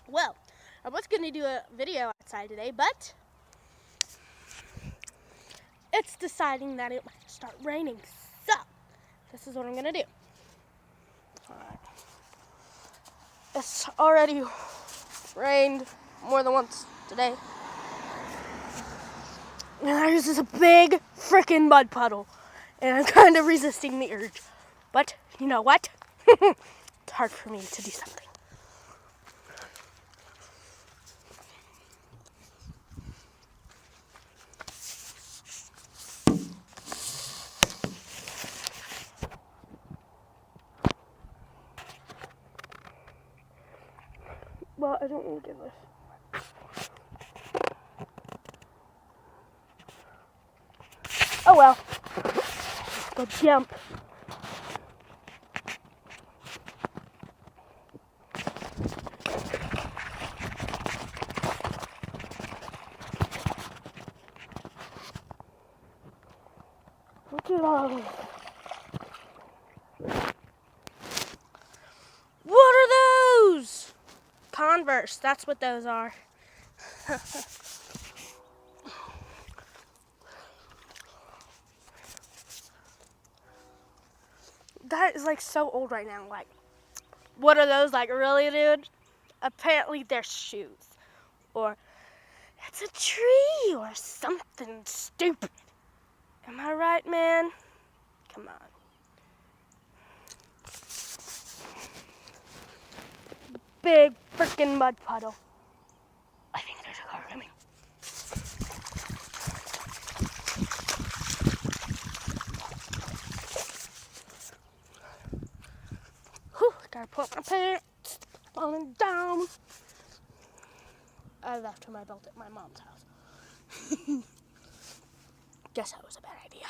Well, I was going to do a video outside today, but it's deciding that it might start raining. So, this is what I'm going to do. Alright. It's already rained more than once today. And there's this big freaking mud puddle. And I'm kind of resisting the urge. But, you know what? It's hard for me to do something. Well, I don't want to do this. Oh well. Go jump. Look at all this. What are those? Converse, that's what those are. That is like so old right now. Like, what are those? Like, really, dude? Apparently they're shoes. Or it's a tree or something stupid. Am I right, man? Come on. Big freaking mud puddle. I think there's a car coming. Whew, gotta put my pants falling down. I left my belt at my mom's house. Guess that was a bad idea.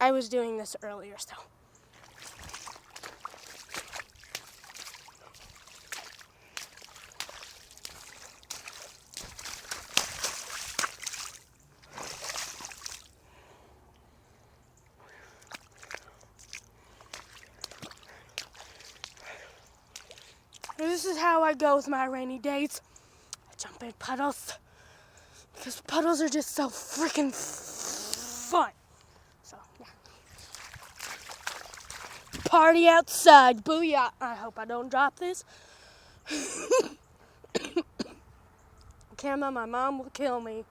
I was doing this earlier, so. This is how I go with my rainy days. I jump in puddles. Because puddles are just so freaking fun. So, yeah. Party outside. Booyah. I hope I don't drop this. Camera, my mom will kill me.